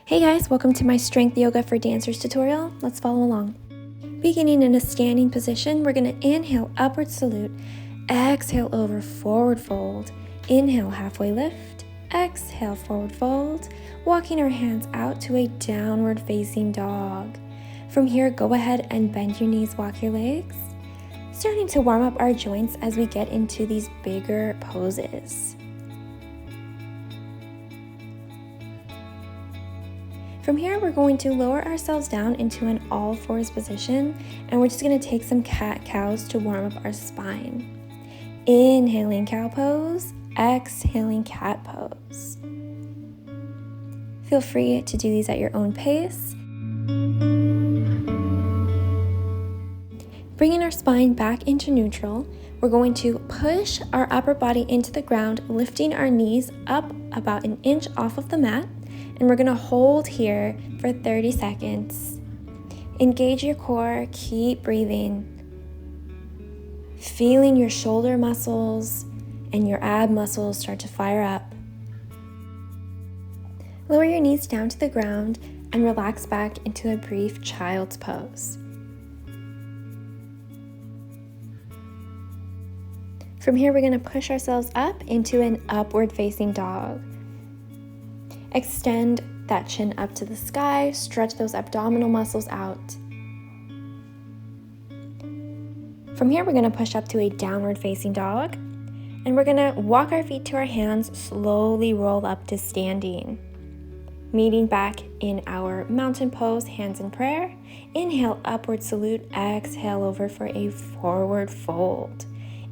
Hey guys, welcome to my Strength Yoga for Dancers tutorial. Let's follow along. Beginning in a standing position, we're going to inhale, upward salute, exhale over, forward fold, inhale, halfway lift, exhale, forward fold, walking our hands out to a downward facing dog. From here, go ahead and bend your knees, walk your legs, starting to warm up our joints as we get into these bigger poses. From here, we're going to lower ourselves down into an all fours position, and we're just going to take some cat-cows to warm up our spine. Inhaling cow pose, exhaling cat pose. Feel free to do these at your own pace. Bringing our spine back into neutral, we're going to push our upper body into the ground, lifting our knees up about an inch off of the mat. And we're going to hold here for 30 seconds. Engage your core, keep breathing. Feeling your shoulder muscles and your ab muscles start to fire up. Lower your knees down to the ground and relax back into a brief child's pose. From here, we're going to push ourselves up into an upward facing dog. Extend that chin up to the sky, stretch those abdominal muscles out. From here, we're going to push up to a downward facing dog, and we're going to walk our feet to our hands, slowly roll up to standing. Meeting back in our mountain pose, hands in prayer. Inhale, upward salute, exhale over for a forward fold.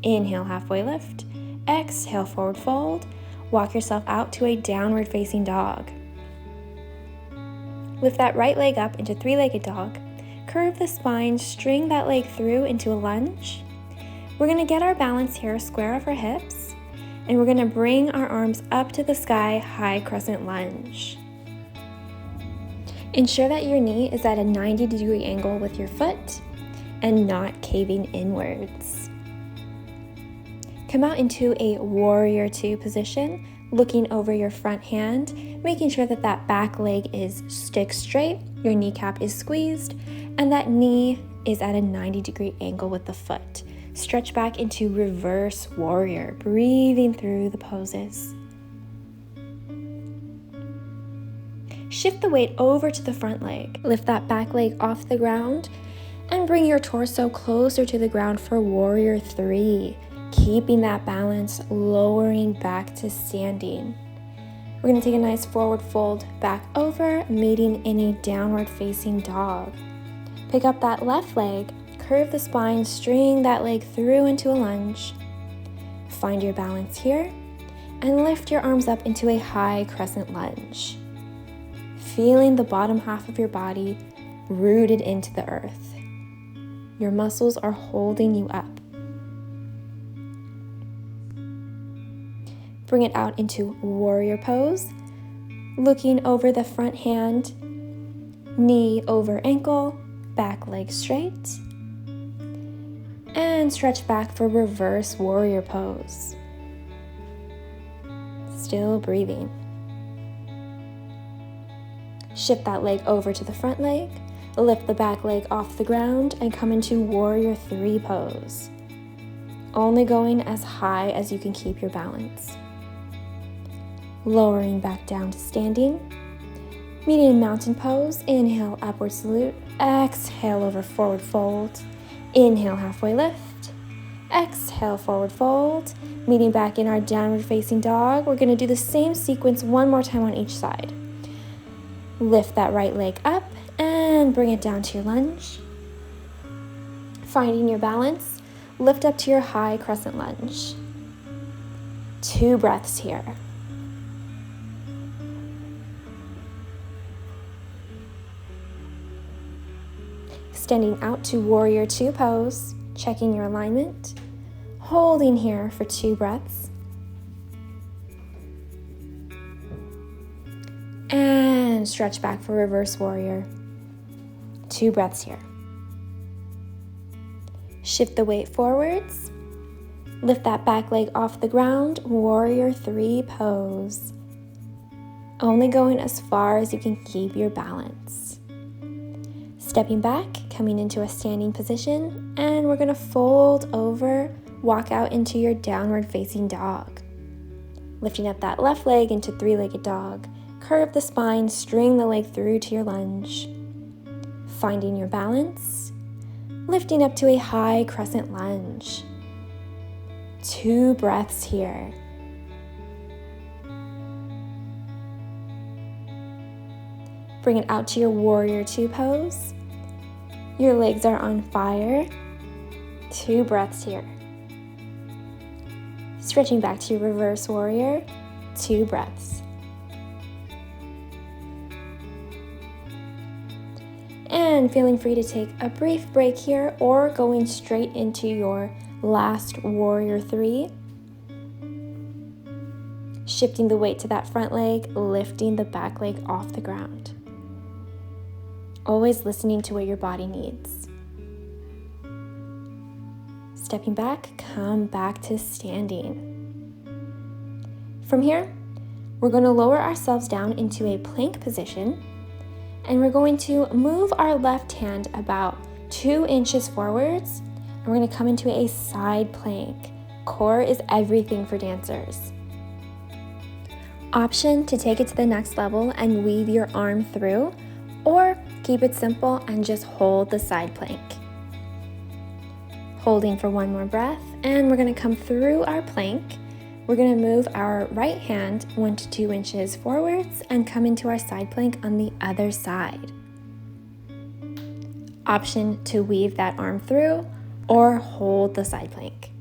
Inhale, halfway lift, exhale, forward fold. Walk yourself out to a downward facing dog. Lift that right leg up into three-legged dog. Curve the spine, string that leg through into a lunge. We're going to get our balance here, square off our hips, and we're going to bring our arms up to the sky, high crescent lunge. Ensure that your knee is at a 90-degree angle with your foot and not caving inwards. Come out into a warrior two position, looking over your front hand, making sure that that back leg is stick straight, your kneecap is squeezed, and that knee is at a 90-degree angle with the foot. Stretch back into reverse warrior, breathing through the poses. Shift the weight over to the front leg. Lift that back leg off the ground and bring your torso closer to the ground for warrior three. Keeping that balance, lowering back to standing. We're going to take a nice forward fold back over, meeting in a downward facing dog. Pick up that left leg, curve the spine, string that leg through into a lunge. Find your balance here, and lift your arms up into a high crescent lunge. Feeling the bottom half of your body rooted into the earth. Your muscles are holding you up. Bring it out into warrior pose, looking over the front hand, knee over ankle, back leg straight, and stretch back for reverse warrior pose. Still breathing. Shift that leg over to the front leg, lift the back leg off the ground, and come into warrior three pose. Only going as high as you can keep your balance. Lowering back down to standing. Meeting in mountain pose. Inhale, upward salute. Exhale over forward fold. Inhale, halfway lift. Exhale, forward fold. Meeting back in our downward facing dog. We're going to do the same sequence one more time on each side. Lift that right leg up and bring it down to your lunge. Finding your balance, lift up to your high crescent lunge. 2 breaths here. Extending out to warrior two pose, checking your alignment, holding here for 2 breaths, and stretch back for reverse warrior. 2 breaths here. Shift the weight forwards, lift that back leg off the ground, warrior three pose. only going as far as you can keep your balance. Stepping back, coming into a standing position, and we're gonna fold over, walk out into your downward facing dog. Lifting up that left leg into three-legged dog, curve the spine, string the leg through to your lunge. Finding your balance, lifting up to a high crescent lunge. 2 breaths here. Bring it out to your warrior 2 pose. Your legs are on fire. 2 breaths here. Stretching back to your reverse warrior. 2 breaths. And feeling free to take a brief break here or going straight into your last warrior 3. Shifting the weight to that front leg, lifting the back leg off the ground. Always listening to what your body needs. Stepping back, come back to standing. From here, we're going to lower ourselves down into a plank position, and we're going to move our left hand about 2 inches forwards, and we're going to come into a side plank. Core is everything for dancers. Option to take it to the next level and weave your arm through, or keep it simple and just hold the side plank. Holding for 1 more breath, and we're going to come through our plank. We're going to move our right hand 1 to 2 inches forwards and come into our side plank on the other side. Option to weave that arm through or hold the side plank.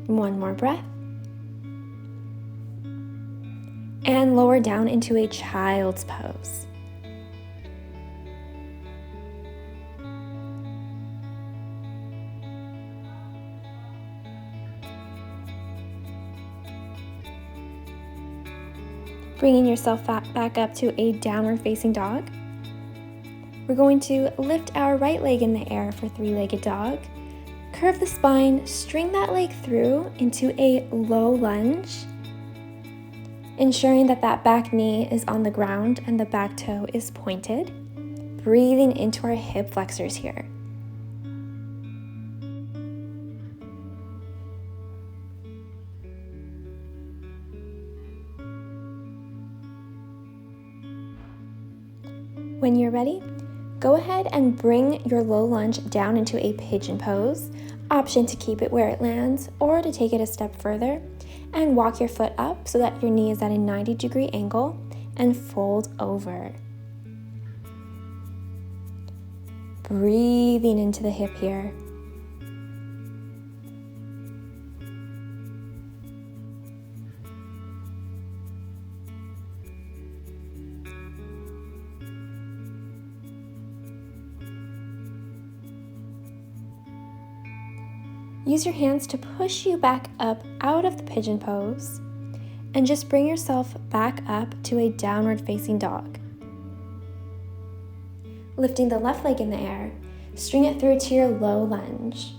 One more breath. And lower down into a child's pose. Bringing yourself back up to a downward facing dog. We're going to lift our right leg in the air for 3-legged dog. Curve the spine, string that leg through into a low lunge, ensuring that that back knee is on the ground and the back toe is pointed. Breathing into our hip flexors here. When you're ready, go ahead and bring your low lunge down into a pigeon pose. Option to keep it where it lands or to take it a step further, and walk your foot up so that your knee is at a 90-degree angle and fold over. Breathing into the hip here. Use your hands to push you back up out of the pigeon pose and just bring yourself back up to a downward facing dog. Lifting the left leg in the air, string it through to your low lunge.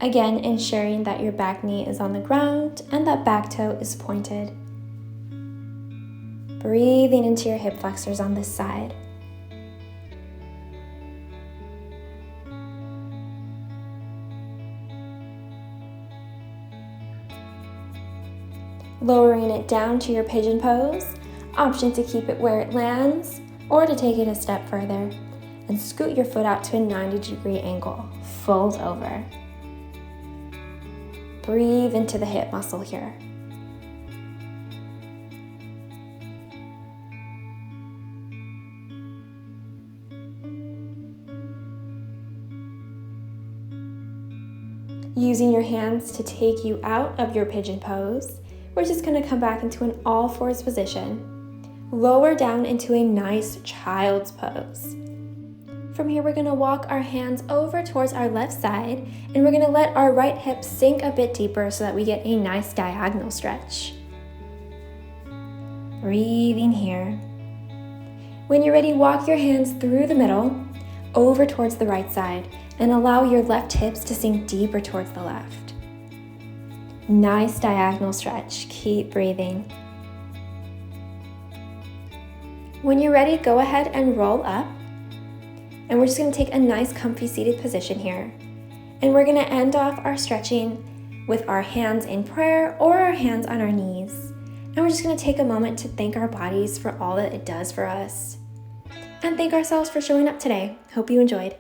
Again, ensuring that your back knee is on the ground and that back toe is pointed. Breathing into your hip flexors on this side. Lowering it down to your pigeon pose, option to keep it where it lands or to take it a step further, and scoot your foot out to a 90-degree angle, fold over. Breathe into the hip muscle here. Using your hands to take you out of your pigeon pose, we're just going to come back into an all fours position, lower down into a nice child's pose. From here, we're going to walk our hands over towards our left side, and we're going to let our right hip sink a bit deeper so that we get a nice diagonal stretch. Breathing here. When you're ready, walk your hands through the middle, over towards the right side, and allow your left hips to sink deeper towards the left. Nice diagonal stretch. Keep breathing. When you're ready, go ahead and roll up. And we're just going to take a nice comfy seated position here. And we're going to end off our stretching with our hands in prayer or our hands on our knees. And we're just going to take a moment to thank our bodies for all that it does for us. And thank ourselves for showing up today. Hope you enjoyed.